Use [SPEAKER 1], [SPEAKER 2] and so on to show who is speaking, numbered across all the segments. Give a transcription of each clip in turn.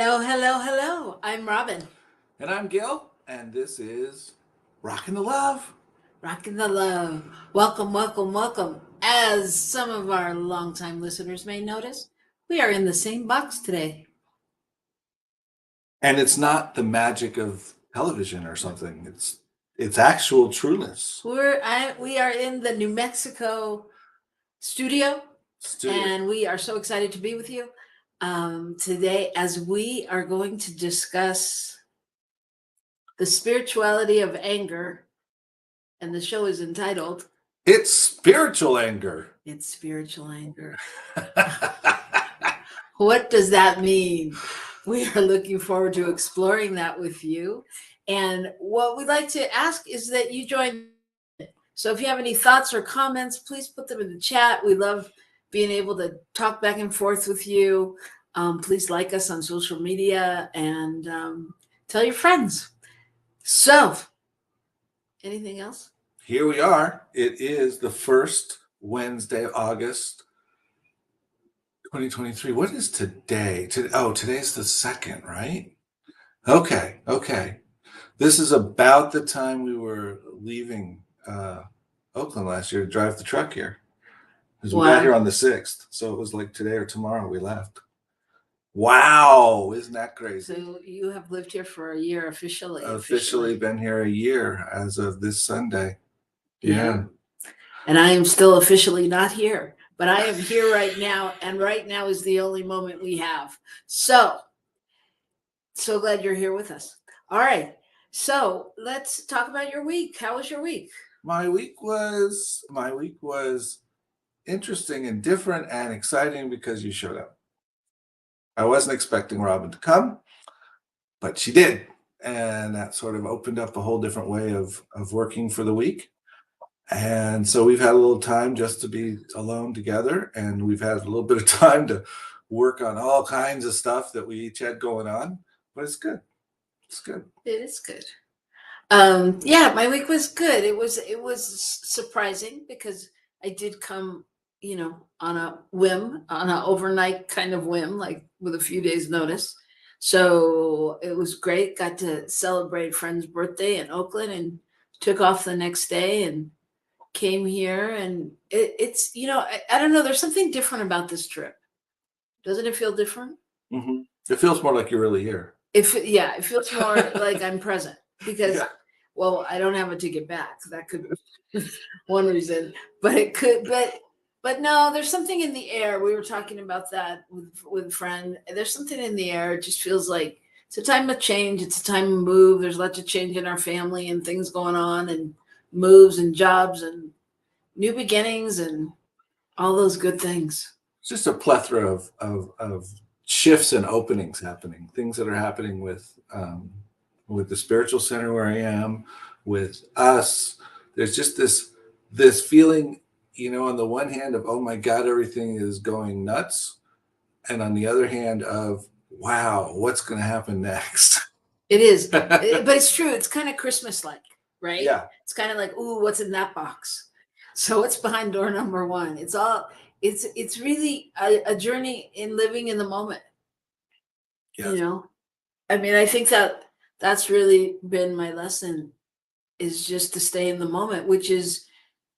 [SPEAKER 1] Hello, hello, hello. I'm Robyn.
[SPEAKER 2] And I'm Gil, and this is Rockin the Love.
[SPEAKER 1] Rockin the Love. Welcome, welcome, welcome. As some of our longtime listeners may notice, we are in the same box today.
[SPEAKER 2] And it's not the magic of television or something. It's actual trueness.
[SPEAKER 1] We are in the New Mexico studio, and we are so excited to be with you today as we are going to discuss the spirituality of anger. And the show is entitled
[SPEAKER 2] It's Spiritual Anger.
[SPEAKER 1] It's Spiritual Anger. What does that mean? We are looking forward to exploring that with you. And what we'd like to ask is that you join. So if you have any thoughts or comments, please put them in the chat. We love being able to talk back and forth with you. Please like us on social media and tell your friends. So, anything else?
[SPEAKER 2] Here we are. It is the first Wednesday of August, 2023. What is today? Today's the 2nd, right? Okay. This is about the time we were leaving Oakland last year to drive the truck here. Because we got here on the 6th. So it was like today or tomorrow we left. Wow, isn't that crazy?
[SPEAKER 1] So you have lived here for a year officially.
[SPEAKER 2] Officially been here a year as of this Sunday. Yeah.
[SPEAKER 1] And I am still officially not here, but I am here right now. And right now is the only moment we have. So glad you're here with us. All right. So let's talk about your week. How was your week?
[SPEAKER 2] My week was interesting and different and exciting because you showed up. I wasn't expecting Robyn to come, but she did. And that sort of opened up a whole different way of working for the week. And so we've had a little time just to be alone together. And we've had a little bit of time to work on all kinds of stuff that we each had going on. But it's good. It's good.
[SPEAKER 1] It is good. Yeah, my week was good. It was surprising because I did come, on a whim, on an overnight kind of whim, like with a few days notice. So it was great. Got to celebrate a friend's birthday in Oakland and took off the next day and came here. And it's, I don't know, there's something different about this trip. Doesn't it feel different?
[SPEAKER 2] Mm-hmm. It feels more like you're really here.
[SPEAKER 1] It feels more like I'm present because, well, I don't have a ticket back. So that could be one reason, but it could, but no, there's something in the air. We were talking about that with a friend. There's something in the air. It just feels like it's a time of change. It's a time of move. There's lots of change in our family and things going on and moves and jobs and new beginnings and all those good things.
[SPEAKER 2] It's just a plethora of shifts and openings happening, things that are happening with the spiritual center where I am, with us. There's just this feeling, on the one hand of, oh my God, everything is going nuts. And on the other hand of, wow, what's going to happen next?
[SPEAKER 1] It is, but it's true. It's kind of Christmas-like, right?
[SPEAKER 2] Yeah.
[SPEAKER 1] It's kind of like, ooh, what's in that box? So what's behind door number one? It's really a journey in living in the moment.
[SPEAKER 2] Yes.
[SPEAKER 1] I think that's really been my lesson, is just to stay in the moment, which is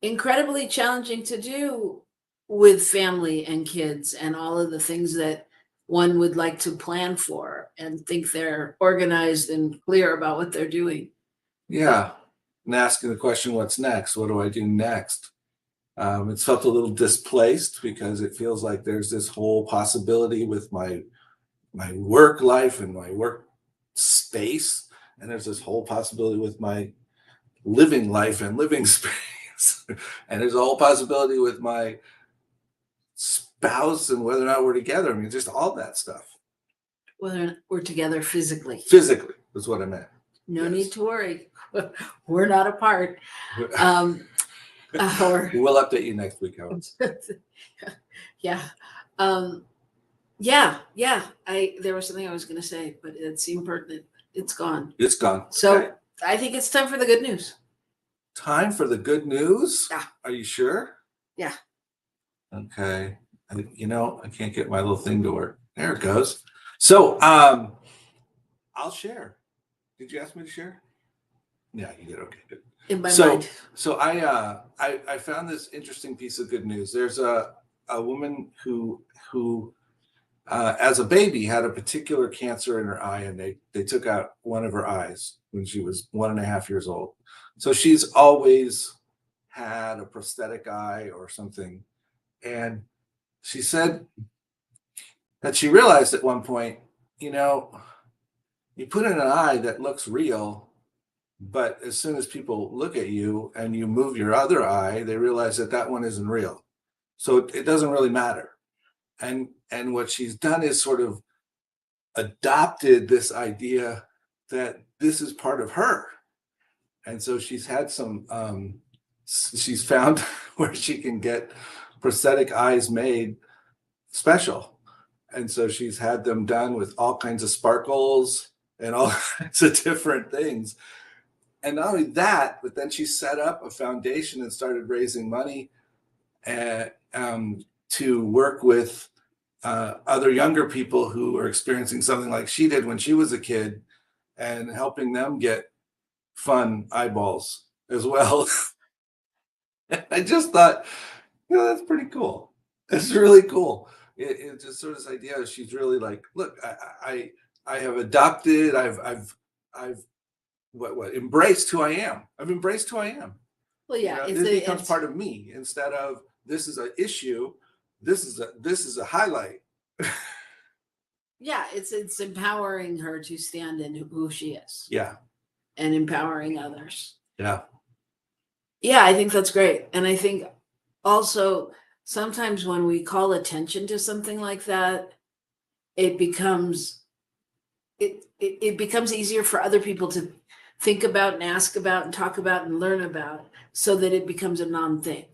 [SPEAKER 1] incredibly challenging to do with family and kids and all of the things that one would like to plan for and think they're organized and clear about what they're doing.
[SPEAKER 2] Yeah. And asking the question, what's next? What do I do next? It's felt a little displaced because it feels like there's this whole possibility with my work life and my work space. And there's this whole possibility with my living life and living space. And there's a whole possibility with my spouse and whether or not we're together. Just all that stuff.
[SPEAKER 1] Whether we're together physically.
[SPEAKER 2] Physically is what I meant.
[SPEAKER 1] No need to worry. We're not apart.
[SPEAKER 2] We'll update you next week, Howard.
[SPEAKER 1] Yeah. There was something I was going to say, but it seemed pertinent. It's gone.
[SPEAKER 2] It's gone.
[SPEAKER 1] So okay. I think it's time for the good news.
[SPEAKER 2] Time for the good news?
[SPEAKER 1] Yeah.
[SPEAKER 2] Are you sure?
[SPEAKER 1] Yeah.
[SPEAKER 2] Okay. I can't get my little thing to work. There it goes. So I'll share. Did you ask me to share? Yeah, you did. Okay, good.
[SPEAKER 1] In my
[SPEAKER 2] So
[SPEAKER 1] mind.
[SPEAKER 2] I found this interesting piece of good news. There's a woman who as a baby had a particular cancer in her eye, and they took out one of her eyes when she was 1.5 years old. So she's always had a prosthetic eye or something. And she said that she realized at one point, you know, you put in an eye that looks real, but as soon as people look at you and you move your other eye, they realize that that one isn't real. So it doesn't really matter. And what she's done is sort of adopted this idea that this is part of her. And so she's had some she's found where she can get prosthetic eyes made special. And so she's had them done with all kinds of sparkles and all kinds of different things. And not only that, but then she set up a foundation and started raising money to work with other younger people who are experiencing something like she did when she was a kid, and helping them get fun eyeballs as well. I just thought, that's pretty cool. It's really cool. It's just sort of this idea. She's really like, look, I have adopted. I've what embraced who I am. I've embraced who I am.
[SPEAKER 1] Well, yeah,
[SPEAKER 2] This becomes part of me instead of this is an issue. This is a highlight.
[SPEAKER 1] Yeah, it's empowering her to stand in who she is.
[SPEAKER 2] Yeah.
[SPEAKER 1] And empowering others.
[SPEAKER 2] Yeah.
[SPEAKER 1] Yeah, I think that's great. And I think also sometimes when we call attention to something like that, it becomes it becomes easier for other people to think about and ask about and talk about and learn about, so that it becomes a non-thing.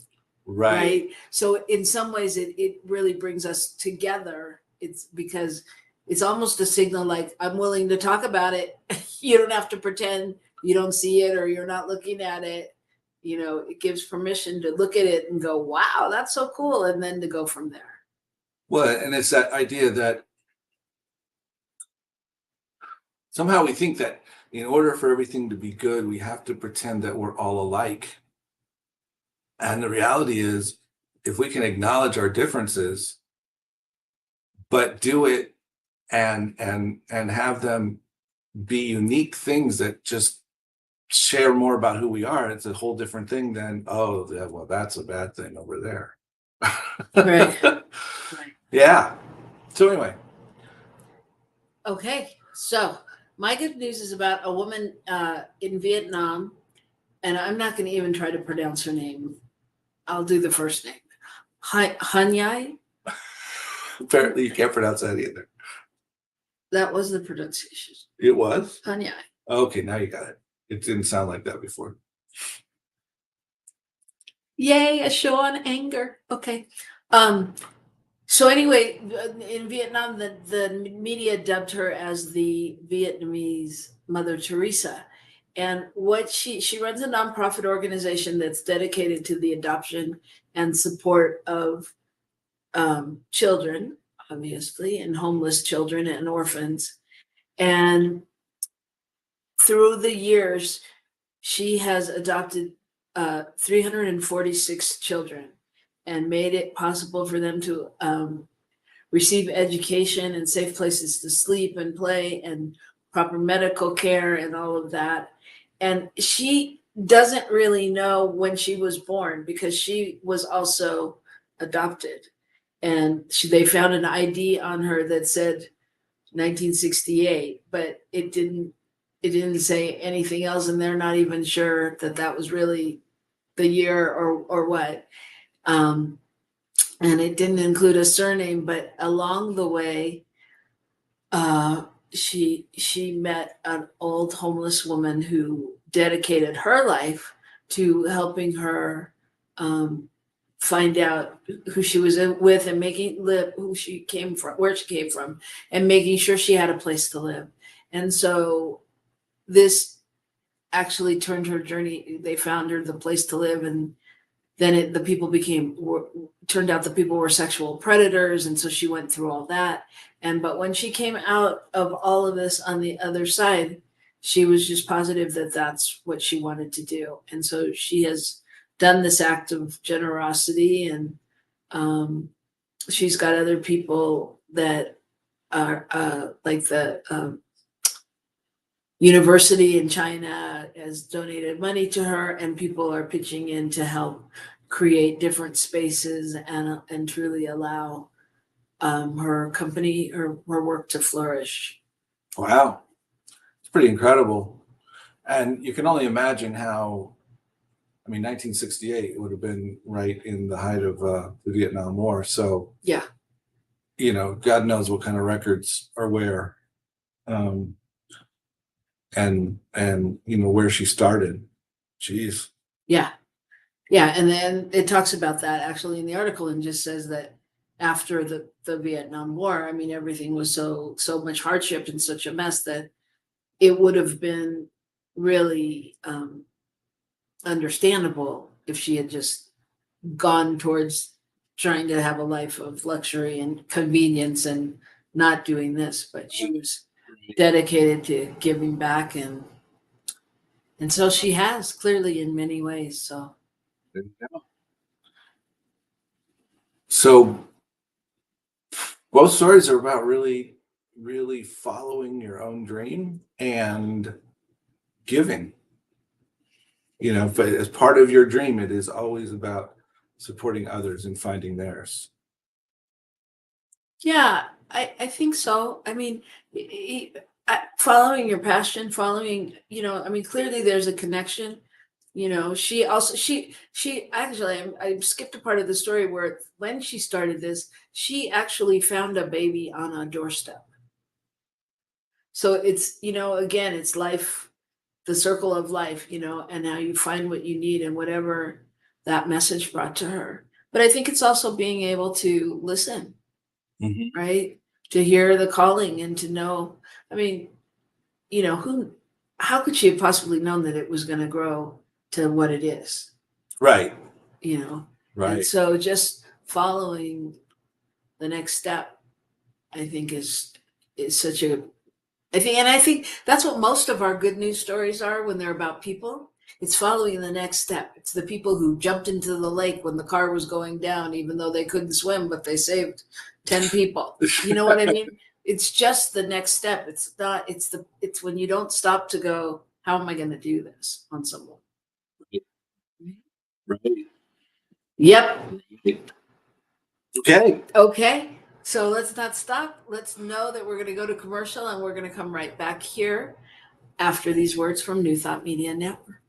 [SPEAKER 1] Right. So in some ways it really brings us together. It's because it's almost a signal like, I'm willing to talk about it. You don't have to pretend you don't see it or you're not looking at it. It gives permission to look at it and go, wow, that's so cool. And then to go from there.
[SPEAKER 2] Well, and it's that idea that somehow we think that in order for everything to be good, we have to pretend that we're all alike. And the reality is, if we can acknowledge our differences, but do it and have them be unique things that just share more about who we are, it's a whole different thing than, oh, yeah, well, that's a bad thing over there.
[SPEAKER 1] Right.
[SPEAKER 2] Yeah. So anyway.
[SPEAKER 1] Okay. So my good news is about a woman in Vietnam, and I'm not going to even try to pronounce her name. I'll do the first name. Han Nhai.
[SPEAKER 2] Apparently you can't pronounce that either.
[SPEAKER 1] That was the pronunciation.
[SPEAKER 2] It was?
[SPEAKER 1] Han Nhai.
[SPEAKER 2] Okay, now you got it. It didn't sound like that before.
[SPEAKER 1] Yay, a show on anger. Okay. So anyway, in Vietnam, the media dubbed her as the Vietnamese Mother Teresa. And what she runs a nonprofit organization that's dedicated to the adoption and support of children, obviously, and homeless children and orphans. And through the years, she has adopted 346 children and made it possible for them to receive education and safe places to sleep and play and proper medical care and all of that. And she doesn't really know when she was born because she was also adopted. And they found an ID on her that said 1968, but it didn't say anything else, and they're not even sure that that was really the year or what. And it didn't include a surname, but along the way, she met an old homeless woman who dedicated her life to helping her find out who she was with and making live who she came from, where she came from, and making sure she had a place to live. And so this actually turned her journey. They found her the place to live, and then the people turned out the people were sexual predators. And so she went through all that. But when she came out of all of this on the other side, she was just positive that that's what she wanted to do. And so she has done this act of generosity, and she's got other people that are like the university in China has donated money to her, and people are pitching in to help create different spaces and truly allow her company or her work to flourish.
[SPEAKER 2] Wow. It's pretty incredible. And you can only imagine how, I mean, 1968 would have been right in the height of the Vietnam War. So,
[SPEAKER 1] Yeah.
[SPEAKER 2] you know, God knows what kind of records are where. And you know, where she started. Jeez.
[SPEAKER 1] Yeah. Yeah. And then it talks about that actually in the article, and just says that after the Vietnam War, I mean, everything was so much hardship and such a mess that it would have been really understandable if she had just gone towards trying to have a life of luxury and convenience and not doing this. But she was dedicated to giving back, and so she has, clearly, in many ways. So
[SPEAKER 2] There you go. So both stories are about really, really following your own dream and giving. You know, but as part of your dream, it is always about supporting others and finding theirs.
[SPEAKER 1] yeah, I think so. I mean, following your passion, I mean, clearly there's a connection. You know, she actually, I skipped a part of the story where when she started this, she actually found a baby on a doorstep. So it's, again, it's life, the circle of life, and now you find what you need and whatever that message brought to her. But I think it's also being able to listen, right? To hear the calling and to know, I mean, how could she have possibly known that it was going to grow to what it is?
[SPEAKER 2] Right.
[SPEAKER 1] And
[SPEAKER 2] Right.
[SPEAKER 1] so just following the next step, I think is such a, I think that's what most of our good news stories are when they're about people. It's following the next step. It's the people who jumped into the lake when the car was going down, even though they couldn't swim, but they saved 10 people. You know what I mean? It's just the next step. It's not, it's when you don't stop to go, how am I going to do this on someone?
[SPEAKER 2] Right.
[SPEAKER 1] Yep.
[SPEAKER 2] Okay.
[SPEAKER 1] Okay. So let's not stop. Let's know that we're going to go to commercial, and we're going to come right back here after these words from New Thought Media Network.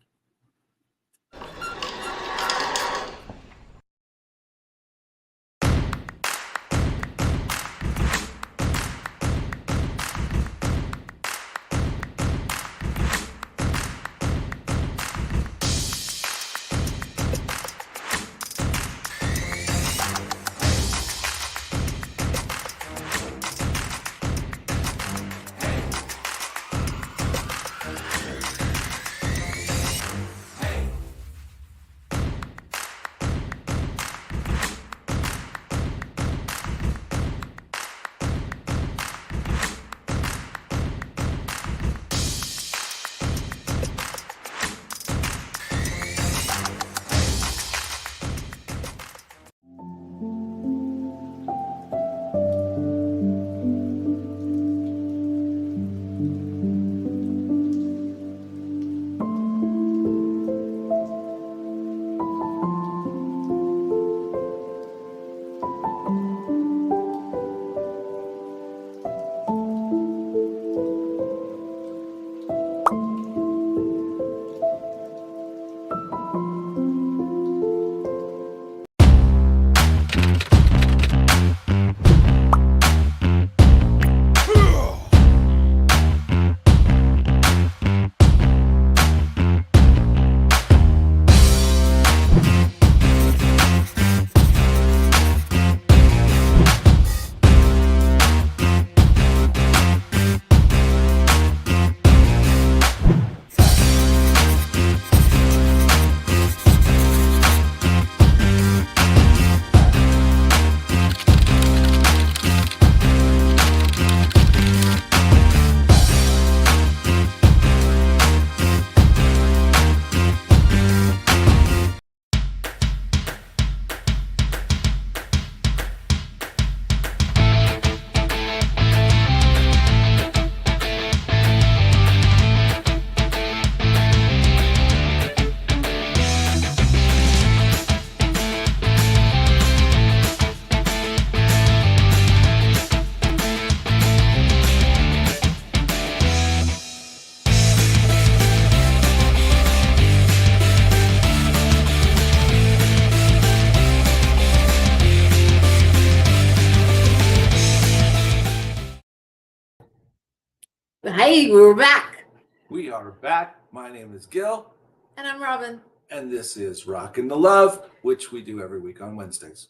[SPEAKER 1] Hey, we're back.
[SPEAKER 2] We are back. My name is Gil.
[SPEAKER 1] And I'm Robyn.
[SPEAKER 2] And this is Rockin the Love, which we do every week on Wednesdays.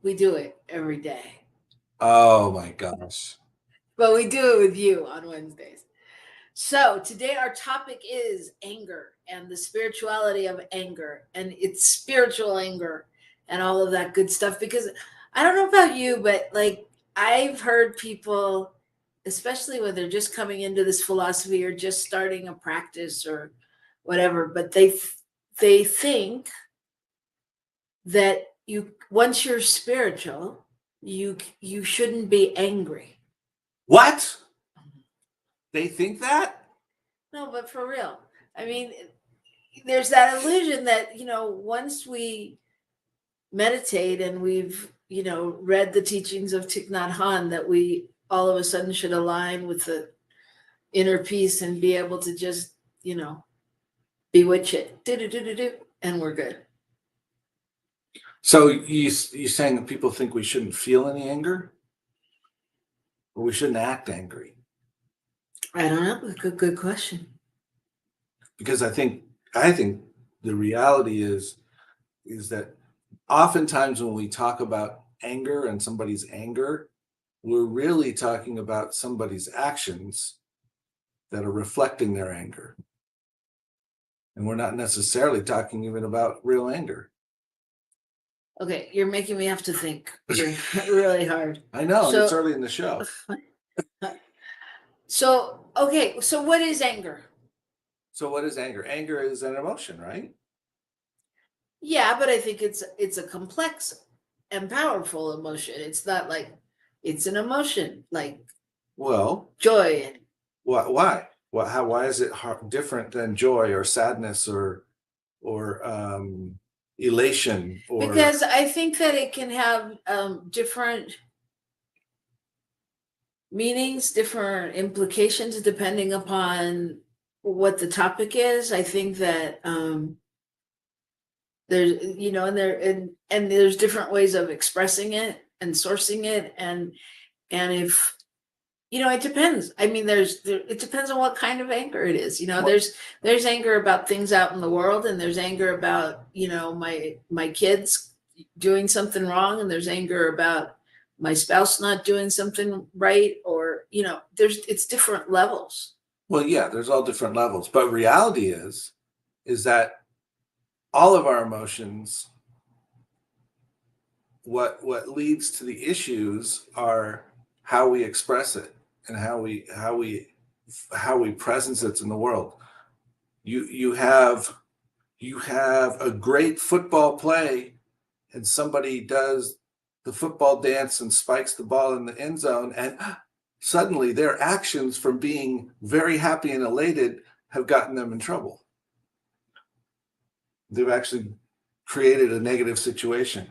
[SPEAKER 1] We do it every day.
[SPEAKER 2] Oh my gosh.
[SPEAKER 1] But we do it with you on Wednesdays. So today our topic is anger and the spirituality of anger and it's spiritual anger and all of that good stuff. Because I don't know about you, but like I've heard people, especially when they're just coming into this philosophy or just starting a practice or whatever, but they think that once you're spiritual, you shouldn't be angry.
[SPEAKER 2] What? They think that?
[SPEAKER 1] No, but for real. I mean, there's that illusion that, once we meditate and we've, read the teachings of Thich Nhat Hanh, that we all of a sudden should align with the inner peace and be able to just, bewitch it, do, and we're good.
[SPEAKER 2] So you saying that people think we shouldn't feel any anger? Or we shouldn't act angry?
[SPEAKER 1] I don't know. Good question.
[SPEAKER 2] Because I think the reality is that oftentimes when we talk about anger and somebody's anger, we're really talking about somebody's actions that are reflecting their anger. And we're not necessarily talking even about real anger.
[SPEAKER 1] Okay, you're making me have to think really hard.
[SPEAKER 2] I know,
[SPEAKER 1] So-
[SPEAKER 2] it's early in the show.
[SPEAKER 1] So, okay, so what is anger?
[SPEAKER 2] So what is anger? Anger is an emotion, right?
[SPEAKER 1] Yeah, but I think it's a complex and powerful emotion. It's not like it's an emotion like
[SPEAKER 2] Well,
[SPEAKER 1] joy and
[SPEAKER 2] why? Why is it different than joy or sadness or elation? Or
[SPEAKER 1] because I think that it can have different meanings, different implications depending upon what the topic is. I think that there's and there's different ways of expressing it and sourcing it and if it depends. I mean, it depends on what kind of anger it is. There's anger about things out in the world, and there's anger about my kids doing something wrong, and there's anger about my spouse not doing something right, or it's different levels.
[SPEAKER 2] Well, yeah, there's all different levels, but reality is that all of our emotions, what leads to the issues are how we express it and how we presence it in the world. You have a great football play and somebody does the football dance and spikes the ball in the end zone, and suddenly their actions from being very happy and elated have gotten them in trouble. They've actually created a negative situation.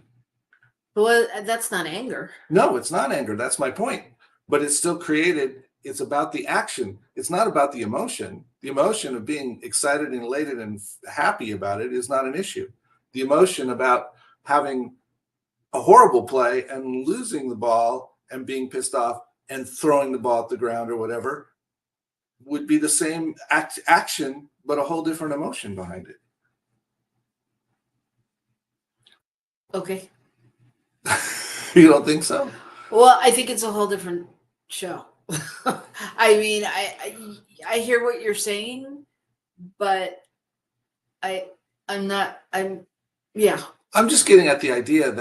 [SPEAKER 1] Well, that's not anger.
[SPEAKER 2] No, it's not anger. That's my point. But it's still created. It's about the action. It's not about the emotion. The emotion of being excited and elated and happy about it is not an issue. The emotion about having a horrible play and losing the ball and being pissed off and throwing the ball at the ground or whatever would be the same action, but a whole different emotion behind it.
[SPEAKER 1] Okay.
[SPEAKER 2] You don't think so?
[SPEAKER 1] Well, I think it's a whole different show. I mean, I hear what you're saying, but I'm
[SPEAKER 2] just getting at the idea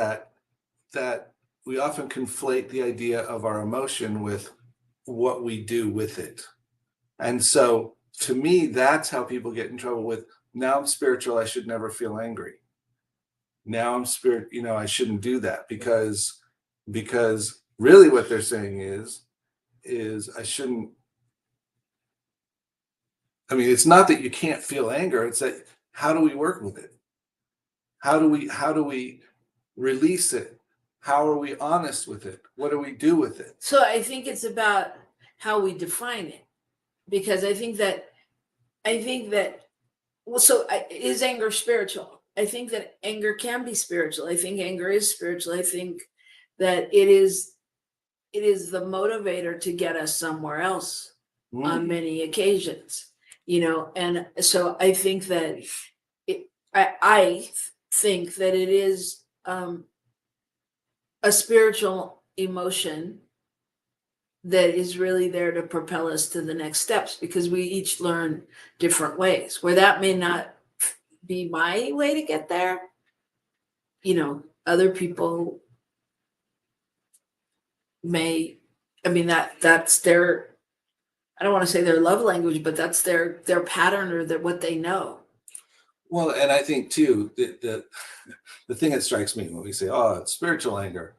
[SPEAKER 2] that we often conflate the idea of our emotion with what we do with it. And so to me, that's how people get in trouble with, now I'm spiritual, I should never feel angry. Now I'm I shouldn't do that because really what they're saying is I shouldn't. I mean, it's not that you can't feel anger. It's that, how do we work with it? How do we release it? How are we honest with it? What do we do with it?
[SPEAKER 1] So I think it's about how we define it, because I think that well, so is anger spiritual? I think that anger can be spiritual. I think anger is spiritual. I think that it is the motivator to get us somewhere else. on many occasions, you know, and so I think that I think that it is a spiritual emotion that is really there to propel us to the next steps, because we each learn different ways. Where that may not be my way to get there, you know, other people may, I mean, that's their, I don't want to say their love language, but that's their pattern, or that what they know.
[SPEAKER 2] Well, and I think too that the thing that strikes me when we say, "Oh, it's spiritual anger,"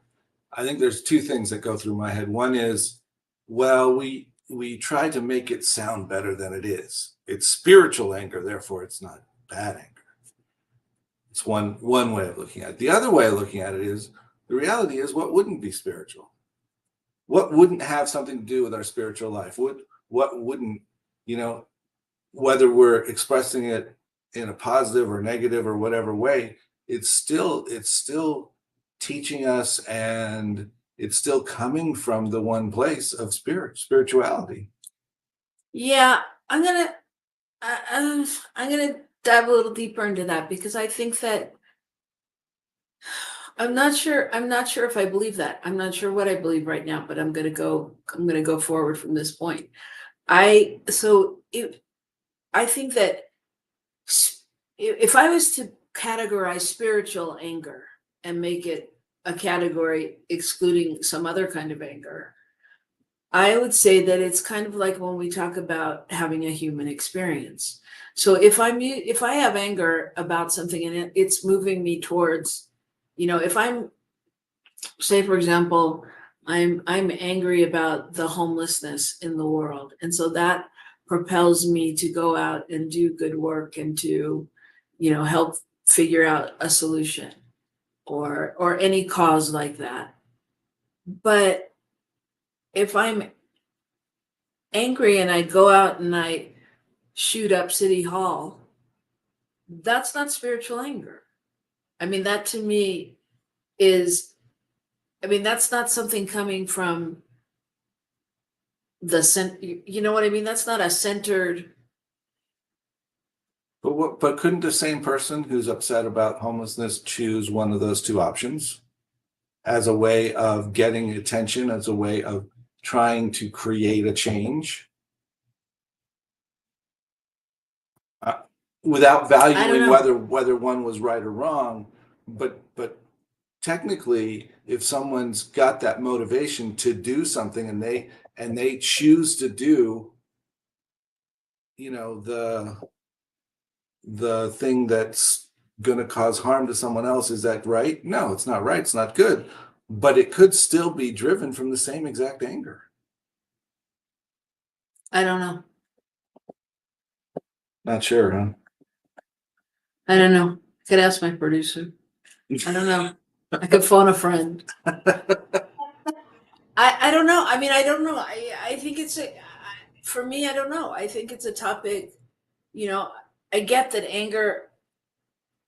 [SPEAKER 2] I think there's two things that go through my head. One is, well, we try to make it sound better than it is. It's spiritual anger, therefore it's not bad anger. It's one way of looking at it. The other way of looking at it is, the reality is, what wouldn't be spiritual? What wouldn't have something to do with our spiritual life? What wouldn't, you know, whether we're expressing it in a positive or negative or whatever way, it's still teaching us, and it's still coming from the one place of spirituality.
[SPEAKER 1] Yeah, I'm gonna dive a little deeper into that, because I think that I'm not sure if I believe that. I'm not sure what I believe right now, but I'm gonna go forward from this point. I so it I think that if I was to categorize spiritual anger and make it a category excluding some other kind of anger, I would say that it's kind of like when we talk about having a human experience. So if I have anger about something, and it's moving me towards, you know, if I'm, say for example, I'm angry about the homelessness in the world, and so that propels me to go out and do good work, and to, you know, help figure out a solution, or any cause like that. But if I'm angry and I go out and I shoot up City Hall, that's not spiritual anger. I mean, that to me is, I mean, that's not something coming from you know what I mean? That's not a centered.
[SPEAKER 2] But couldn't the same person who's upset about homelessness choose one of those two options as a way of getting attention, as a way of trying to create a change, without
[SPEAKER 1] I don't
[SPEAKER 2] valuing
[SPEAKER 1] know.
[SPEAKER 2] whether one was right or wrong? But technically, if someone's got that motivation to do something, and they choose to do, you know, the thing that's going to cause harm to someone else, is that right? No, it's not right. It's not good. But it could still be driven from the same exact anger.
[SPEAKER 1] I don't know.
[SPEAKER 2] Not sure, huh?
[SPEAKER 1] I don't know. Could ask my producer. I don't know. I could phone a friend. I don't know. I mean, I don't know. I think for me, I don't know. I think it's a topic, you know, I get that anger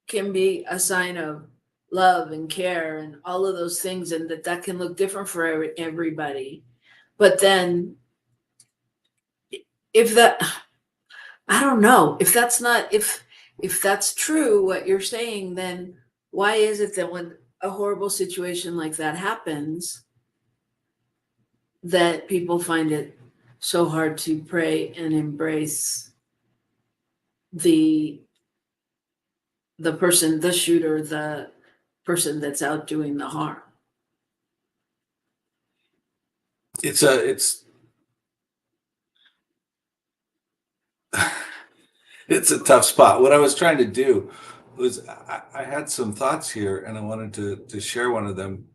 [SPEAKER 1] can be a sign of love and care and all of those things, and that can look different for everybody. But then if that, I don't know, if that's not, if that's true what you're saying, then why is it that when a horrible situation like that happens, that people find it so hard to pray and embrace the person, the shooter, the person that's out doing the harm?
[SPEAKER 2] It's it's a tough spot. What I was trying to do was, I had some thoughts here, and I wanted to share one of them.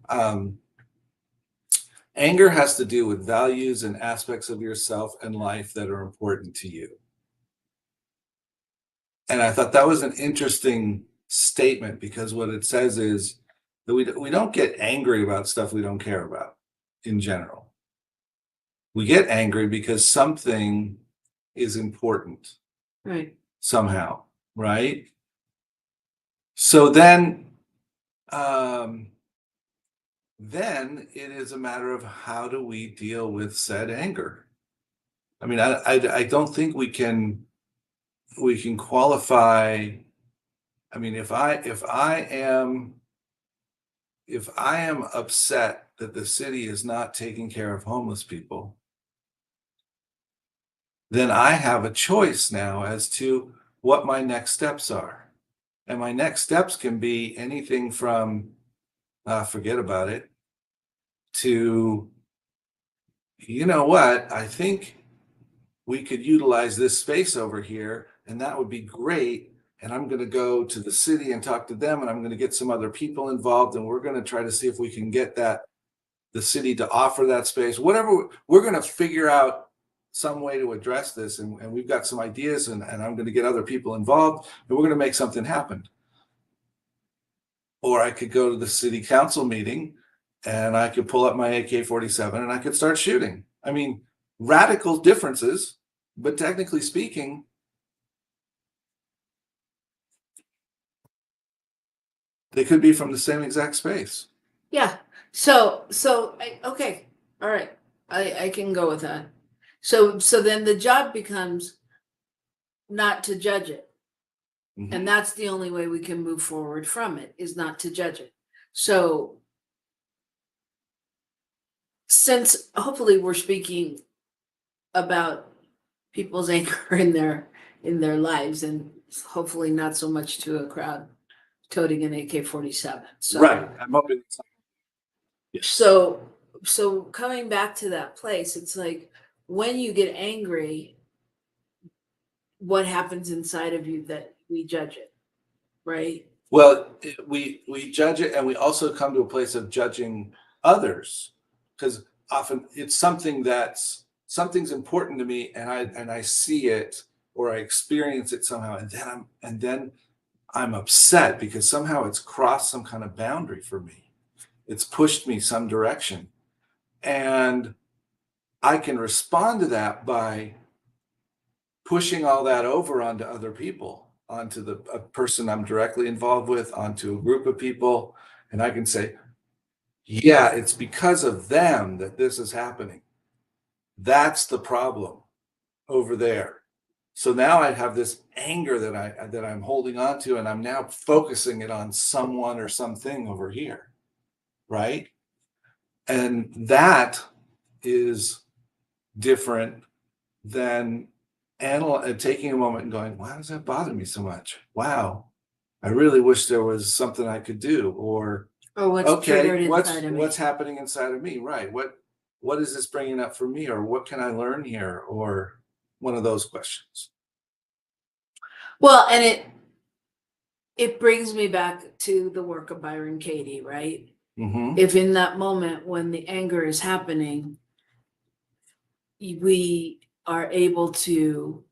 [SPEAKER 2] Um, Anger has to do with values and aspects of yourself and life that are important to you. And I thought that was an interesting statement, because what it says is that we don't get angry about stuff we don't care about in general. We get angry because something is important
[SPEAKER 1] Right.
[SPEAKER 2] somehow, right? So then it is a matter of, how do we deal with said anger? I mean, I don't think we can qualify. I mean, if I am upset that the city is not taking care of homeless people, then I have a choice now as to what my next steps are. And my next steps can be anything from forget about it to, you know what, I think we could utilize this space over here, and that would be great. And I'm going to go to the city and talk to them, and I'm going to get some other people involved, and we're going to try to see if we can get the city to offer that space. Whatever, we're going to figure out some way to address this, and we've got some ideas, and I'm going to get other people involved, and we're going to make something happen. Or I could go to the city council meeting, and I could pull up my AK-47 and I could start shooting. I mean, radical differences, but technically speaking, they could be from the same exact space.
[SPEAKER 1] Yeah. Okay. All right. I can go with that. So then the job becomes not to judge it.
[SPEAKER 2] Mhm.
[SPEAKER 1] And that's the only way we can move forward from it, is not to judge it. So since hopefully we're speaking about people's anger in their lives, and hopefully not so much to a crowd toting an AK-47. So,
[SPEAKER 2] Right. I'm hoping. Yes.
[SPEAKER 1] So coming back to that place, it's like when you get angry, what happens inside of you that we judge it, right?
[SPEAKER 2] Well, we judge it, and we also come to a place of judging others, because often it's something's important to me, and I see it or I experience it somehow, and then I'm upset because somehow it's crossed some kind of boundary for me. It's pushed me some direction, and I can respond to that by pushing all that over onto other people, onto a person I'm directly involved with, onto a group of people. And I can say, yeah, it's because of them that this is happening. That's the problem over there. So now I have this anger that I'm holding on to, and I'm now focusing it on someone or something over here, right? And that is different than taking a moment and going, why does that bother me so much? Wow, I really wish there was something I could do. Or
[SPEAKER 1] What's triggered
[SPEAKER 2] okay,
[SPEAKER 1] inside of me.
[SPEAKER 2] what's happening inside of me? Right. What is this bringing up for me? Or what can I learn here? Or one of those questions.
[SPEAKER 1] Well, and it brings me back to the work of Byron Katie, right?
[SPEAKER 2] Mm-hmm.
[SPEAKER 1] If in that moment when the anger is happening, we are able to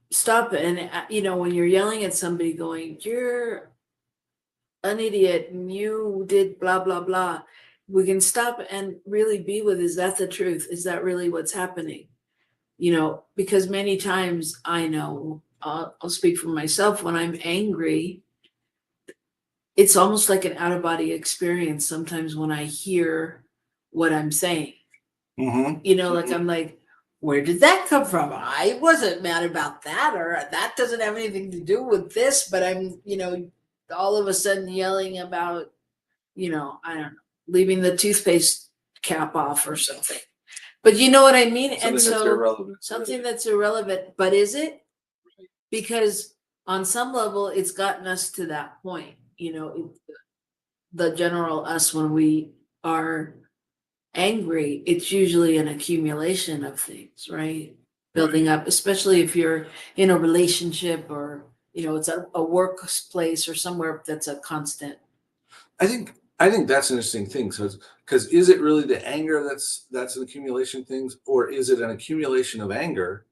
[SPEAKER 1] stop it. And when you're yelling at somebody going, you're an idiot and you did blah blah blah, we can stop and really be with, is that the truth? Is that really what's happening? Because many times I know, I'll speak for myself, when I'm angry, it's almost like an out-of-body experience sometimes when I hear what I'm saying.
[SPEAKER 2] Mm-hmm.
[SPEAKER 1] Like I'm like, where did that come from? I wasn't mad about that, or that doesn't have anything to do with this, but I'm, all of a sudden yelling about, I don't know, leaving the toothpaste cap off or something. But you know what I mean?
[SPEAKER 2] Something
[SPEAKER 1] And
[SPEAKER 2] that's
[SPEAKER 1] so
[SPEAKER 2] irrelevant.
[SPEAKER 1] something that's irrelevant, but is it? Because on some level, it's gotten us to that point, the general us, when we are angry, it's usually an accumulation of things, right? Building up, especially if you're in a relationship, or, it's a workplace or somewhere that's a constant.
[SPEAKER 2] I think that's an interesting thing. So, because is it really the anger that's an accumulation of things, or is it an accumulation of anger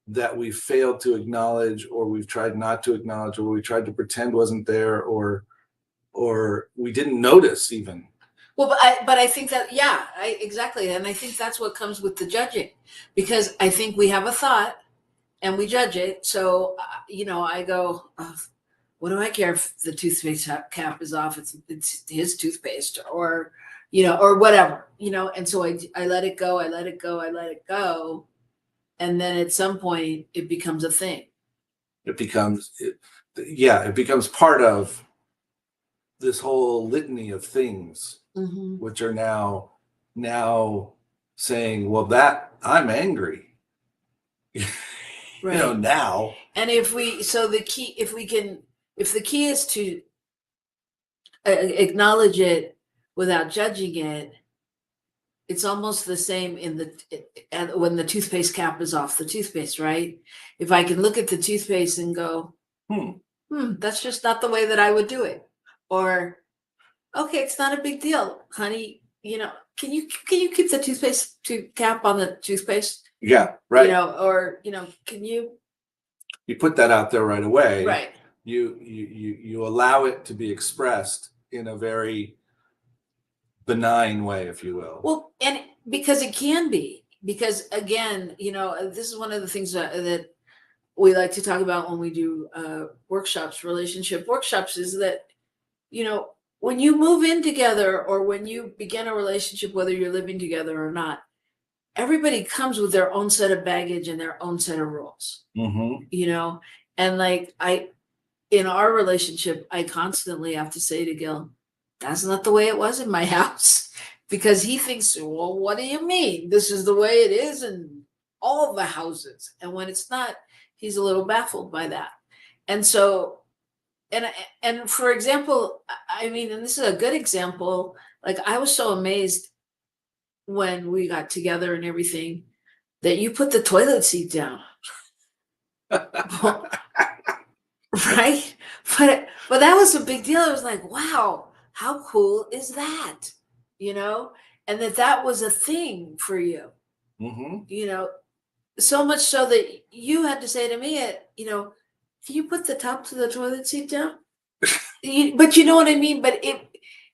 [SPEAKER 2] that we failed to acknowledge, or we've tried not to acknowledge, or we tried to pretend wasn't there, or we didn't notice even?
[SPEAKER 1] Well, but I think that, yeah, exactly. And I think that's what comes with the judging, because I think we have a thought and we judge it. So, I go, what do I care if the toothpaste cap is off? It's his toothpaste. Or, or whatever, and so I let it go, I let it go, I let it go. And then at some point it becomes a thing.
[SPEAKER 2] It becomes, it becomes part of this whole litany of things, which are now saying, well, that I'm angry.
[SPEAKER 1] Right.
[SPEAKER 2] Now.
[SPEAKER 1] And if the key is to acknowledge it without judging it, it's almost the same when the toothpaste cap is off the toothpaste, right? If I can look at the toothpaste and go, that's just not the way that I would do it. Or, okay, it's not a big deal, honey. Can you keep the toothpaste cap on the toothpaste?
[SPEAKER 2] Yeah, right.
[SPEAKER 1] Or can you
[SPEAKER 2] put that out there right away.
[SPEAKER 1] Right.
[SPEAKER 2] You allow it to be expressed in a very benign way, if you will.
[SPEAKER 1] Well, and because it can be, because again, this is one of the things that we like to talk about when we do relationship workshops, is that, when you move in together or when you begin a relationship, whether you're living together or not, everybody comes with their own set of baggage and their own set of rules, and like in our relationship, I constantly have to say to Gil, that's not the way it was in my house. Because he thinks, well, what do you mean? This is the way it is in all the houses. And when it's not, he's a little baffled by that. And so, and for example, and this is a good example, like I was so amazed when we got together and everything that you put the toilet seat down. Right? But that was a big deal. I was like, wow, how cool is that? And that was a thing for you, so much so that you had to say to me, can you put the top to the toilet seat down? But you know what I mean? But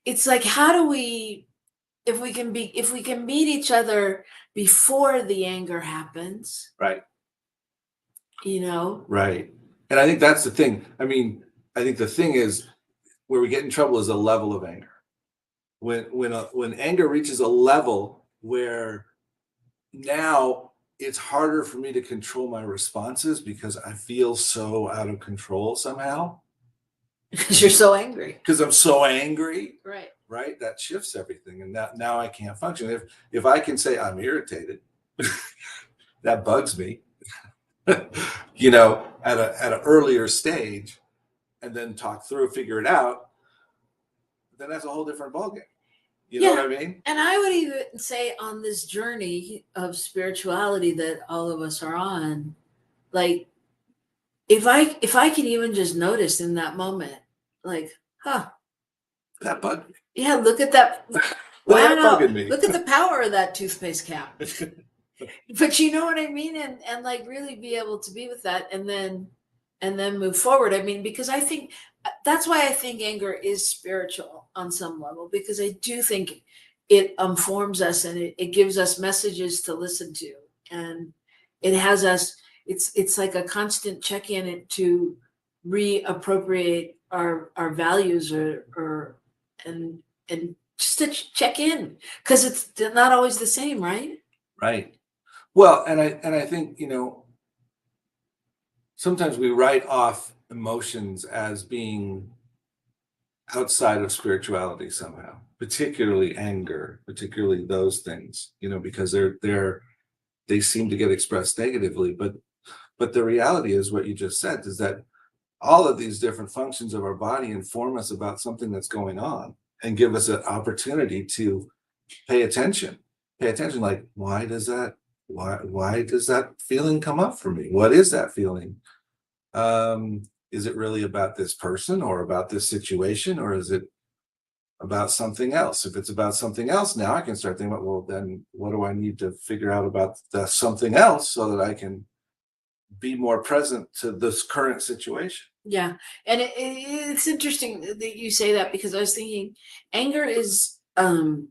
[SPEAKER 1] it's like, how do we, if we can meet each other before the anger happens,
[SPEAKER 2] right?
[SPEAKER 1] Right.
[SPEAKER 2] And I think that's the thing. I think the thing is where we get in trouble is a level of anger. When anger reaches a level where now it's harder for me to control my responses because I feel so out of control somehow.
[SPEAKER 1] Because you're so angry.
[SPEAKER 2] Because I'm so angry.
[SPEAKER 1] Right.
[SPEAKER 2] Right? That shifts everything. And now I can't function. If I can say I'm irritated, that bugs me, at an earlier stage, and then talk through, figure it out, then that's a whole different ballgame. You know what I mean?
[SPEAKER 1] And I would even say on this journey of spirituality that all of us are on, like, if I can even just notice in that moment, like,
[SPEAKER 2] that bugged me.
[SPEAKER 1] Yeah, look at that.
[SPEAKER 2] Wow,
[SPEAKER 1] look at the power of that toothpaste cap. But you know what I mean? And like really be able to be with that and then move forward. Because I think that's why I think anger is spiritual on some level, because I do think it informs us and it gives us messages to listen to. And it has us, it's like a constant check-in to reappropriate our values and just to check in, because it's not always the same, right?
[SPEAKER 2] Right. Well, and I think, sometimes we write off emotions as being outside of spirituality somehow, particularly anger, particularly those things, because they seem to get expressed negatively. But the reality is what you just said, is that all of these different functions of our body inform us about something that's going on and give us an opportunity to pay attention. Like, why does that feeling come up for me? What is that feeling? Is it really about this person or about this situation, or is it about something else? If it's about something else, now I can start thinking about, well, then what do I need to figure out about the something else so that I can be more present to this current situation?
[SPEAKER 1] Yeah. And it's interesting that you say that, because I was thinking anger is, for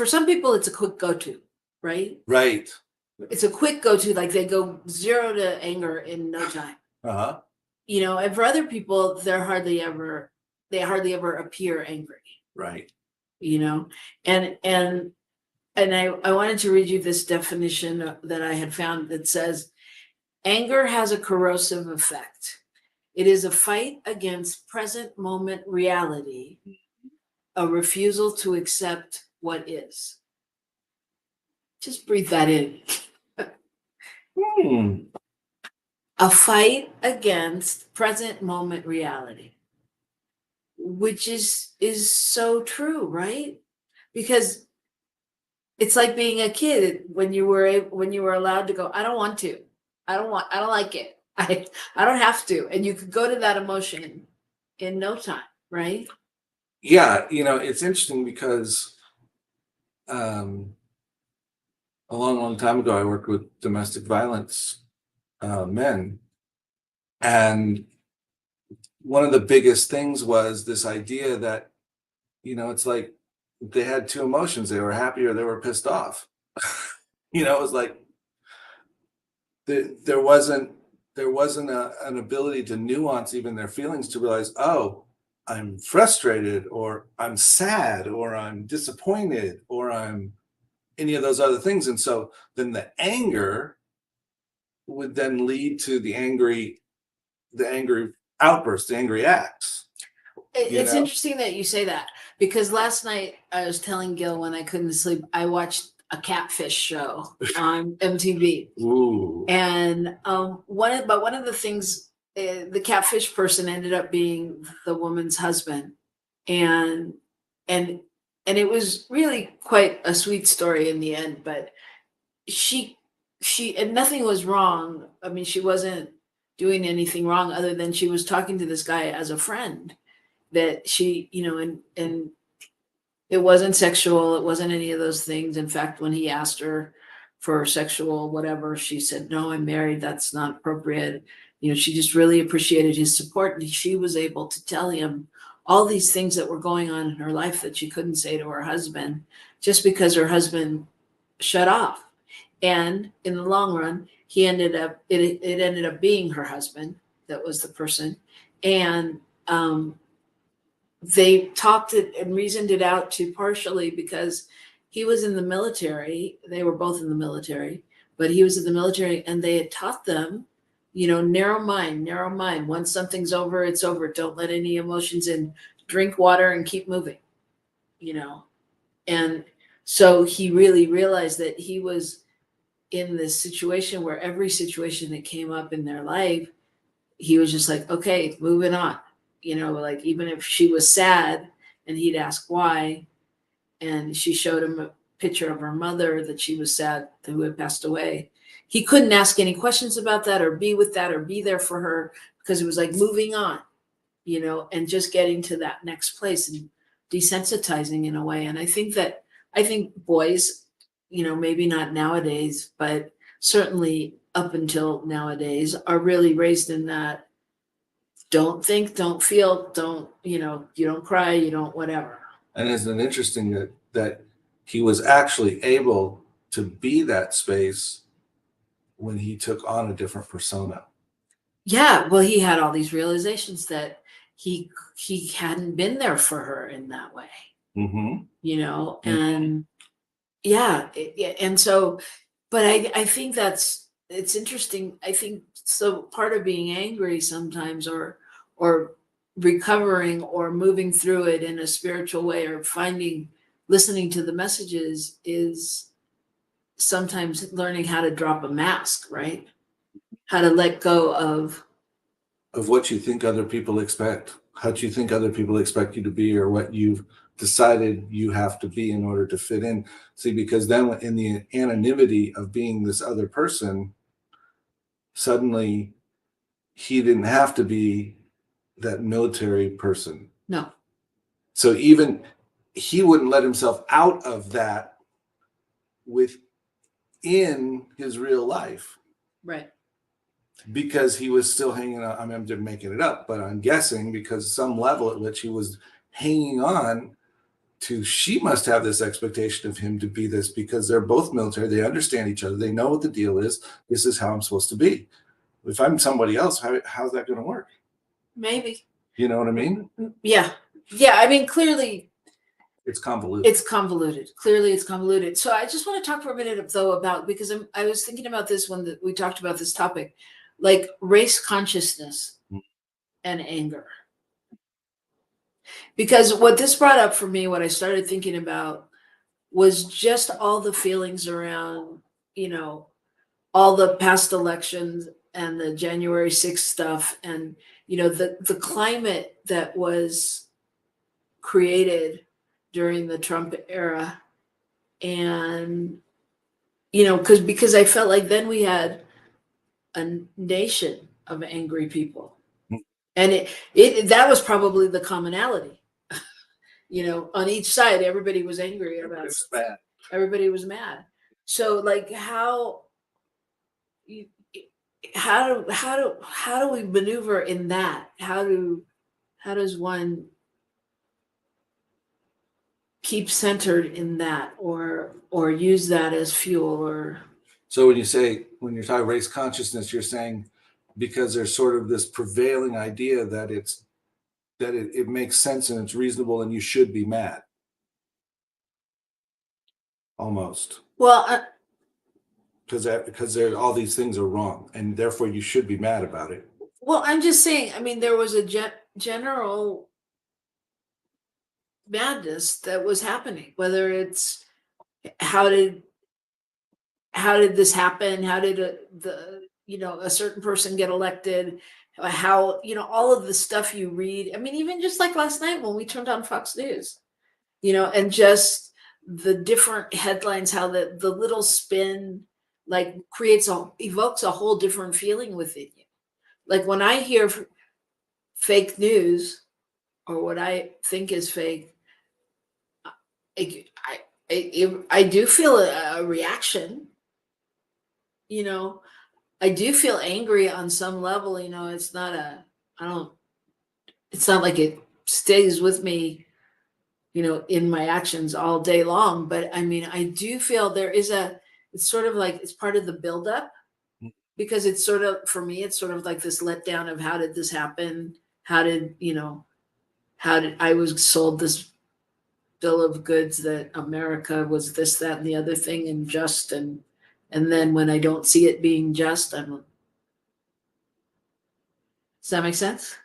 [SPEAKER 1] some people, it's a quick go-to, right?
[SPEAKER 2] Right.
[SPEAKER 1] It's a quick go-to, like they go 0 to anger in no time. And for other people, they hardly ever appear angry.
[SPEAKER 2] Right.
[SPEAKER 1] you know, and I wanted to read you this definition that I had found that says, anger has a corrosive effect. It is a fight against present moment reality, a refusal to accept what is. Just breathe that in. A fight against present moment reality, which is so true, right? Because it's like being a kid when you were allowed to go, I don't want to. I don't like it. I don't have to. And you could go to that emotion in no time, right?
[SPEAKER 2] Yeah, it's interesting because a long, long time ago, I worked with domestic violence men, and one of the biggest things was this idea that it's like they had two emotions: they were happy or they were pissed off. It was like there wasn't an ability to nuance even their feelings, to realize, oh, I'm frustrated, or I'm sad, or I'm disappointed, or I'm any of those other things. And so then the anger would then lead to the angry outburst, the angry acts.
[SPEAKER 1] It's interesting that you say that, because last night I was telling Gil when I couldn't sleep, I watched a catfish show on MTV.
[SPEAKER 2] Ooh.
[SPEAKER 1] And one of the things, the catfish person ended up being the woman's husband, and and it was really quite a sweet story in the end. But she and nothing was wrong. I mean, she wasn't doing anything wrong other than she was talking to this guy as a friend, that she, and it wasn't sexual, it wasn't any of those things. In fact, when he asked her for sexual whatever, she said, no, I'm married, that's not appropriate. She just really appreciated his support, and she was able to tell him all these things that were going on in her life that she couldn't say to her husband, just because her husband shut off. And in the long run, it ended up being her husband that was the person. And they talked it and reasoned it out too partially because he was in the military. They were both in the military, but he was in the military, and they had taught them, narrow mind. Once something's over, it's over. Don't let any emotions in. Drink water and keep moving, And so he really realized that he was in this situation where every situation that came up in their life, he was just like, okay, moving on. Like even if she was sad and he'd ask why, and she showed him a picture of her mother that she was sad, who had passed away, he couldn't ask any questions about that or be with that or be there for her, because it was like moving on, and just getting to that next place and desensitizing in a way. And I think boys, maybe not nowadays, but certainly up until nowadays, are really raised in that don't think, don't feel, don't, you don't cry, you don't whatever.
[SPEAKER 2] And isn't it interesting that he was actually able to be that space when he took on a different persona?
[SPEAKER 1] Yeah, well, he had all these realizations that he hadn't been there for her in that way.
[SPEAKER 2] Mm-hmm.
[SPEAKER 1] And yeah, and so, but I think it's interesting. I think so. Part of being angry sometimes, or recovering or moving through it in a spiritual way, or listening to the messages, is sometimes learning how to drop a mask, right? How to let go of
[SPEAKER 2] what you think other people expect, how do you think other people expect you to be, or what you've decided you have to be in order to fit in. See, because then in the anonymity of being this other person, suddenly he didn't have to be that military person.
[SPEAKER 1] No.
[SPEAKER 2] So even he wouldn't let himself out of that within his real life.
[SPEAKER 1] Right.
[SPEAKER 2] Because he was still hanging on. I mean, I'm just making it up, but I'm guessing because some level at which he was hanging on to, she must have this expectation of him to be this, because they're both military. They understand each other. They know what the deal is. This is how I'm supposed to be. If I'm somebody else, how's that going to work?
[SPEAKER 1] Maybe.
[SPEAKER 2] You know what I mean?
[SPEAKER 1] Yeah. Yeah. I mean, clearly
[SPEAKER 2] It's convoluted.
[SPEAKER 1] It's convoluted. Clearly, it's convoluted. So I just want to talk for a minute, though, about, because I was thinking about this when we talked about this topic, like race consciousness and anger. Because what this brought up for me, what I started thinking about, was just all the feelings around, all the past elections and the January 6th stuff, and the climate that was created during the Trump era. And because I felt like then we had a nation of angry people, and it that was probably the commonality. On each side, everybody was angry about it.
[SPEAKER 2] Bad.
[SPEAKER 1] Everybody was mad. So like how do we maneuver in that? How does one keep centered in that, or use that as fuel? Or
[SPEAKER 2] so when you're talking race consciousness, you're saying because there's sort of this prevailing idea that it makes sense and it's reasonable and you should be mad. Almost.
[SPEAKER 1] Well,
[SPEAKER 2] because all these things are wrong and therefore you should be mad about it.
[SPEAKER 1] Well, I'm just saying, there was a general madness that was happening, whether it's how did this happen? How did a certain person get elected? How, all of the stuff you read. Even just like last night when we turned on Fox News, and just the different headlines, how the little spin like evokes a whole different feeling within you. Like when I hear fake news or what I think is fake, I do feel a reaction. I do feel angry on some level. It's not it's not like it stays with me, in my actions all day long. But I do feel there is it's sort of like it's part of the buildup, because it's sort of, for me, it's sort of like this letdown of how did this happen? How did I was sold this bill of goods that America was this, that, and the other thing, and just, and then when I don't see it being just, does that make sense?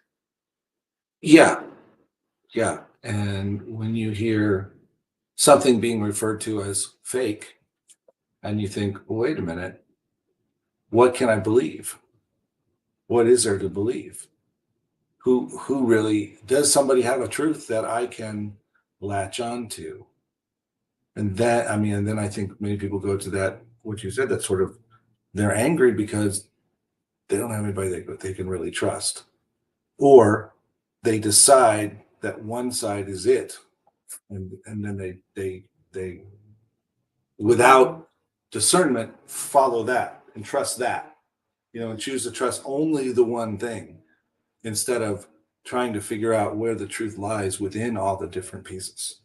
[SPEAKER 2] Yeah. And when you hear something being referred to as fake and you think, well, wait a minute, what can I believe? What is there to believe? Who really, does somebody have a truth that I can latch on to? And that, and then I think many people go to that, what you said, that sort of, they're angry because they don't have anybody they can really trust. Or they decide that one side is it. And then they without discernment, follow that and trust that, and choose to trust only the one thing instead of trying to figure out where the truth lies within all the different pieces.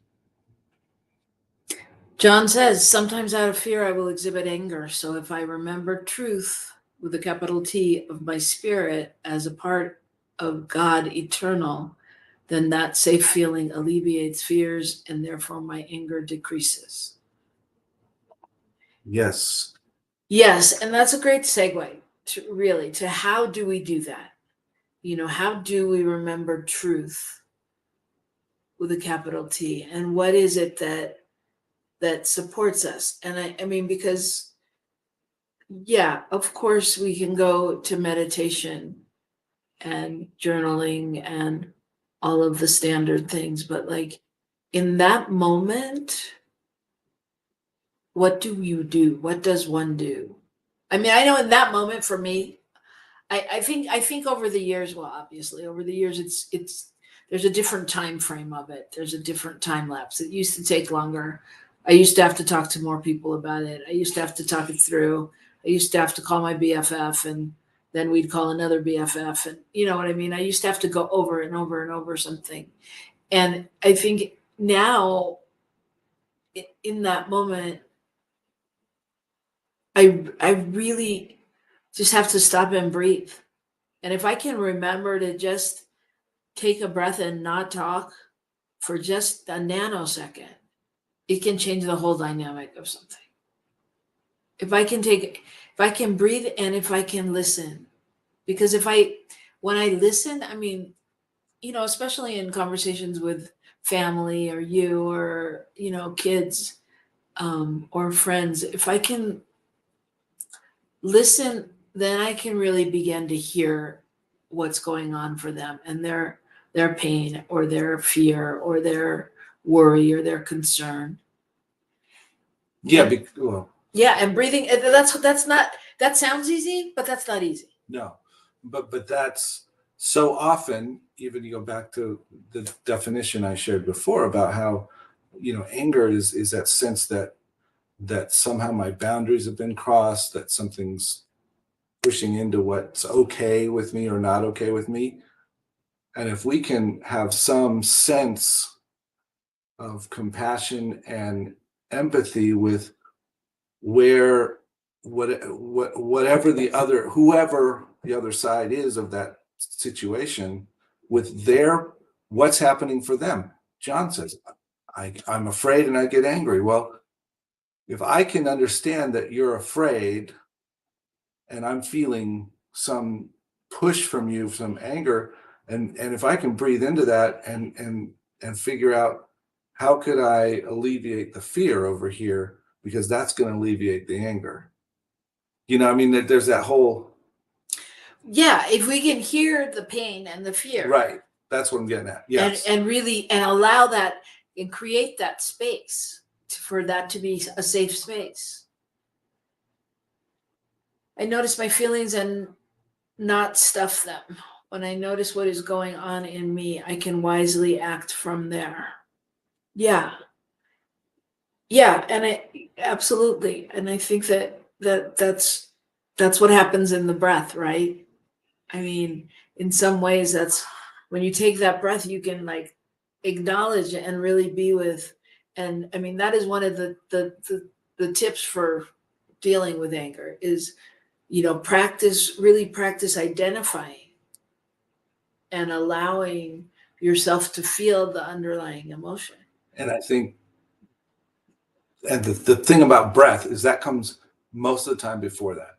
[SPEAKER 1] John says, sometimes out of fear, I will exhibit anger. So if I remember truth with a capital T of my spirit as a part of God eternal, then that safe feeling alleviates fears and therefore my anger decreases.
[SPEAKER 2] Yes.
[SPEAKER 1] Yes. And that's a great segue to how do we do that? How do we remember truth with a capital T? And what is it that supports us? And because, yeah, of course we can go to meditation and journaling and all of the standard things, but like in that moment, what do you do? What does one do? I know in that moment for me, I think over the years, well, obviously over the years, it's there's a different time frame of it. There's a different time lapse. It used to take longer. I used to have to talk to more people about it. I used to have to talk it through. I used to have to call my BFF, and then we'd call another BFF, and you know what I mean? I used to have to go over and over and over something. And I think now in that moment, I really just have to stop and breathe. And if I can remember to just take a breath and not talk for just a nanosecond, it can change the whole dynamic of something. If I can breathe and if I can listen, because when I listen, I mean, especially in conversations with family or you or, kids, or friends, if I can listen, then I can really begin to hear what's going on for them and their pain or their fear or their worry or their concern.
[SPEAKER 2] Yeah. Well,
[SPEAKER 1] Yeah, and breathing. That sounds easy, but that's not easy.
[SPEAKER 2] no, but that's so often, even you go back to the definition I shared before about how, anger is that sense that somehow my boundaries have been crossed, that something's pushing into what's okay with me or not okay with me. And if we can have some sense of compassion and empathy with where whatever whoever the other side is of that situation, with their what's happening for them. John says, I'm afraid and I get angry. Well, if I can understand that you're afraid and I'm feeling some push from you, some anger, and if I can breathe into that and figure out how could I alleviate the fear over here, because that's going to alleviate the anger. I mean, there's that whole.
[SPEAKER 1] Yeah, if we can hear the pain and the fear,
[SPEAKER 2] Right, that's what I'm getting at. Yes,
[SPEAKER 1] and really allow that and create that space for that to be a safe space. I notice my feelings and not stuff them. When I notice what is going on in me, I can wisely act from there. Yeah. Yeah, and absolutely. And I think that's what happens in the breath, right? I mean, in some ways that's when you take that breath, you can like acknowledge and really be with, and I mean that is one of the tips for dealing with anger is, really practice identifying and allowing yourself to feel the underlying emotion.
[SPEAKER 2] and I think, and the thing about breath is that comes most of the time before that,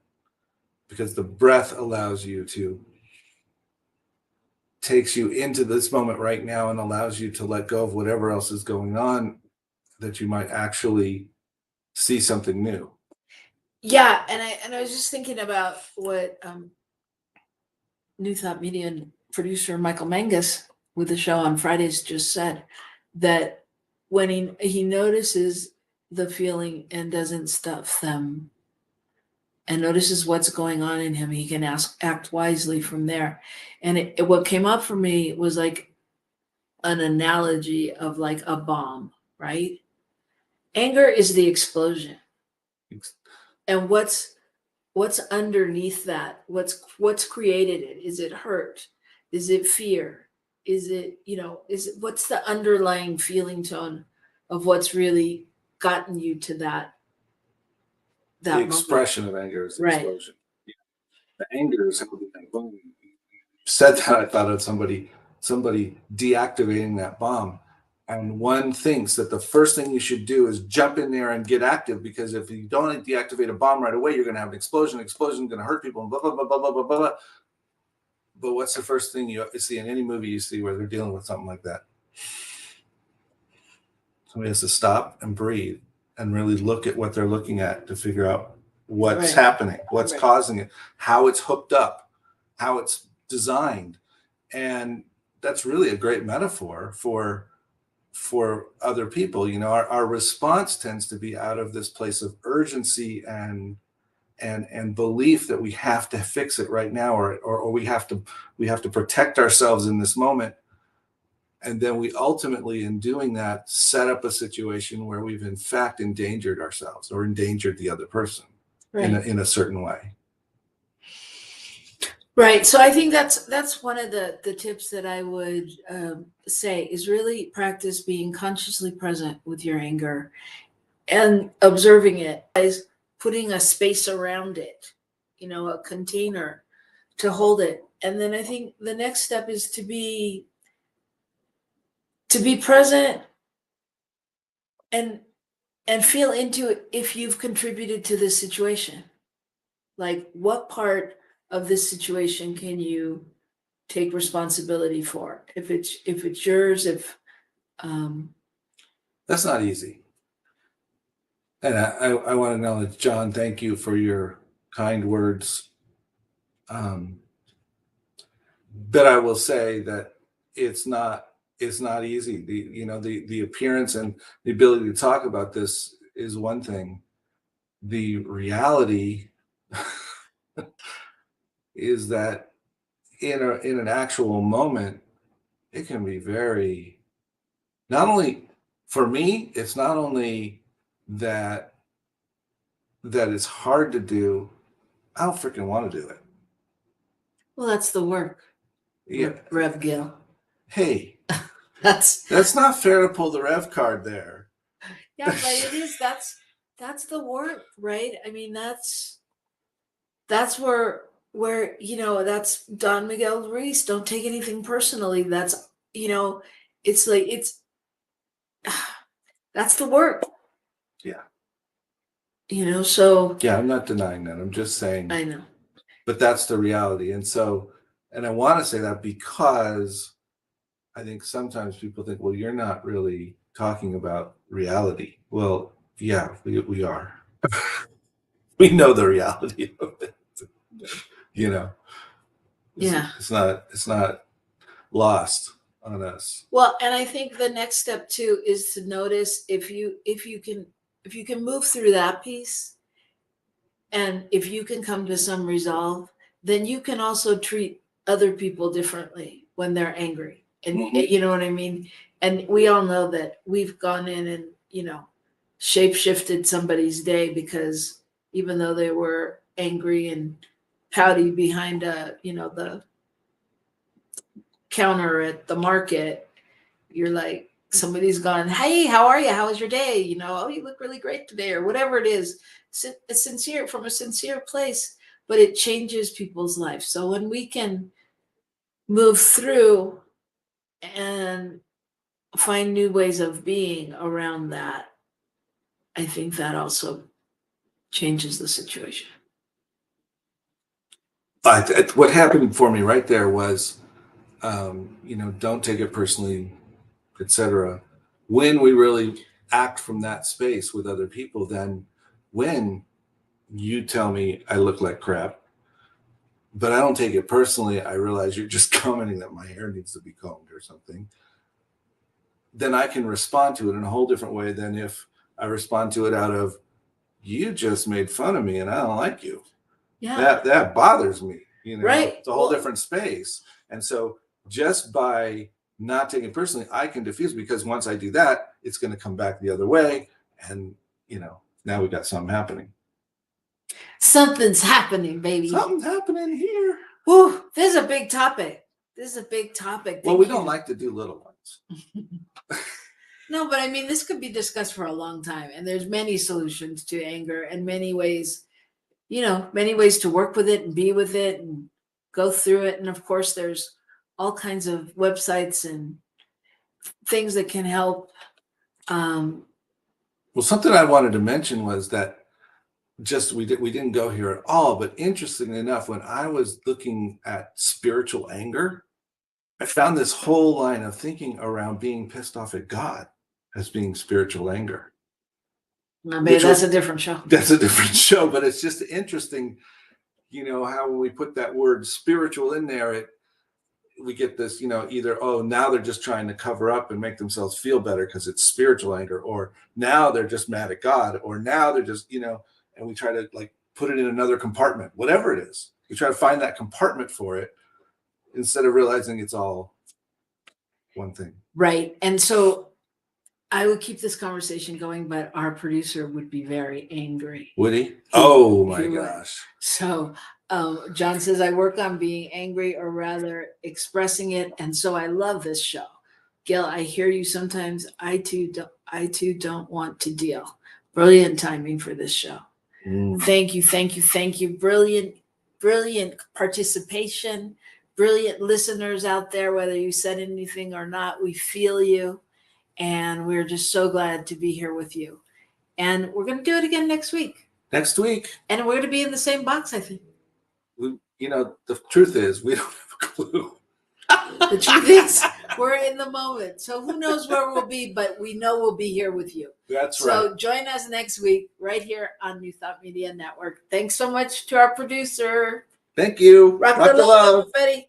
[SPEAKER 2] because the breath allows you to takes you into this moment right now and allows you to let go of whatever else is going on, that you might actually see something new.
[SPEAKER 1] Yeah, and I was just thinking about what New Thought Media producer Michael Mangus with the show on Fridays just said, that when he notices the feeling and doesn't stuff them and notices what's going on in him, he can act wisely from there. And what came up for me was like an analogy of like a bomb, right? Anger is the explosion. And what's underneath that? What's created it? Is it hurt? Is it fear? Is it, what's the underlying feeling tone of what's really gotten you to that
[SPEAKER 2] The
[SPEAKER 1] moment?
[SPEAKER 2] expression of anger is
[SPEAKER 1] Right.
[SPEAKER 2] explosion. Yeah. The anger is how boom. You said that, I thought of somebody deactivating that bomb. And one thinks that the first thing you should do is jump in there and get active, because if you don't deactivate a bomb right away, you're going to have an explosion. Explosion is going to hurt people, and blah, blah, blah, blah, blah, blah, blah. But what's the first thing you see in any movie you see where they're dealing with something like that? Somebody has to stop and breathe and really look at what they're looking at to figure out what's happening, what's causing it, how it's hooked up, how it's designed. And that's really a great metaphor for other people. Our response tends to be out of this place of urgency and belief that we have to fix it right now, or we have to protect ourselves in this moment. And then we ultimately, in doing that, set up a situation where we've in fact endangered ourselves or endangered the other person in a certain way.
[SPEAKER 1] Right. So I think that's one of the tips that I would say is really practice being consciously present with your anger and observing it, as putting a space around it, a container to hold it. And then I think the next step is to be to be present and feel into it if you've contributed to this situation. Like, what part of this situation can you take responsibility for? If it's yours, if
[SPEAKER 2] That's not easy. And I want to acknowledge, John, thank you for your kind words. But I will say that it's not easy. The appearance and the ability to talk about this is one thing. The reality is that in an actual moment, it can be very, not only for me, it's not only that it's hard to do, I don't freaking want to do it.
[SPEAKER 1] well, that's the work.
[SPEAKER 2] Yeah.
[SPEAKER 1] Rev Gil.
[SPEAKER 2] Hey,
[SPEAKER 1] That's
[SPEAKER 2] not fair to pull the Rev card there.
[SPEAKER 1] yeah, but it is. That's the work, right? I mean, that's where that's Don Miguel Ruiz. Don't take anything personally. That's it's like that's the work.
[SPEAKER 2] Yeah.
[SPEAKER 1] So
[SPEAKER 2] Yeah, I'm not denying that. I'm just saying.
[SPEAKER 1] I know.
[SPEAKER 2] But that's the reality. And so, and I want to say that because I think sometimes people think, well, you're not really talking about reality. Well, yeah, we are. We know the reality of it.
[SPEAKER 1] Yeah.
[SPEAKER 2] It's not lost on us.
[SPEAKER 1] Well, and I think the next step too is to notice if you can move through that piece, and if you can come to some resolve, then you can also treat other people differently when they're angry. And you know what I mean? And we all know that we've gone in and, shape shifted somebody's day because even though they were angry and pouty behind the counter at the market, you're like, somebody's gone, hey, how are you? How was your day? Oh, you look really great today, or whatever it is. From a sincere place, but it changes people's lives. So when we can move through and find new ways of being around that, I think that also changes the situation.
[SPEAKER 2] What happened for me right there was, don't take it personally, etc. When we really act from that space with other people, then when you tell me I look like crap, but I don't take it personally, I realize you're just commenting that my hair needs to be combed or something, then I can respond to it in a whole different way than if I respond to it out of, you just made fun of me and I don't like you.
[SPEAKER 1] Yeah.
[SPEAKER 2] That bothers me.
[SPEAKER 1] Right.
[SPEAKER 2] It's a whole different space. And so just by not taking it personally, I can diffuse, because once I do that, it's going to come back the other way. And, now we got something happening.
[SPEAKER 1] Something's happening, baby.
[SPEAKER 2] Something's happening here.
[SPEAKER 1] Whew, this is a big topic.
[SPEAKER 2] Well, we don't like to do little ones.
[SPEAKER 1] No, but I mean, this could be discussed for a long time, and there's many solutions to anger and many ways to work with it and be with it and go through it. And of course, there's all kinds of websites and things that can help.
[SPEAKER 2] Well, something I wanted to mention was that we didn't go here at all, but interestingly enough, when I was looking at spiritual anger, I found this whole line of thinking around being pissed off at God as being spiritual anger.
[SPEAKER 1] Maybe that's a different show.
[SPEAKER 2] That's a different show, but it's just interesting, how when we put that word spiritual in there, we get this, either, oh, now they're just trying to cover up and make themselves feel better because it's spiritual anger, or now they're just mad at God, or now they're just, and we try to put it in another compartment, whatever it is. We try to find that compartment for it instead of realizing it's all one thing.
[SPEAKER 1] Right. And so I would keep this conversation going, but our producer would be very angry.
[SPEAKER 2] Would he? Oh my gosh.
[SPEAKER 1] So John says, I work on being angry, or rather expressing it. And so I love this show. Gil, I hear you sometimes. I too don't want to deal. Brilliant timing for this show. Thank you. Brilliant participation. brilliant listeners out there, whether you said anything or not. We feel you. And we're just so glad to be here with you. And we're going to do it again next week.
[SPEAKER 2] Next week.
[SPEAKER 1] And we're going to be in the same box, I think.
[SPEAKER 2] The truth is, we don't have a clue.
[SPEAKER 1] The truth is, we're in the moment. So who knows where we'll be, but we know we'll be here with you.
[SPEAKER 2] That's
[SPEAKER 1] right.
[SPEAKER 2] right.
[SPEAKER 1] So join us next week right here on New Thought Media Network. Thanks so much to our producer.
[SPEAKER 2] Thank you.
[SPEAKER 1] Rock the love, everybody.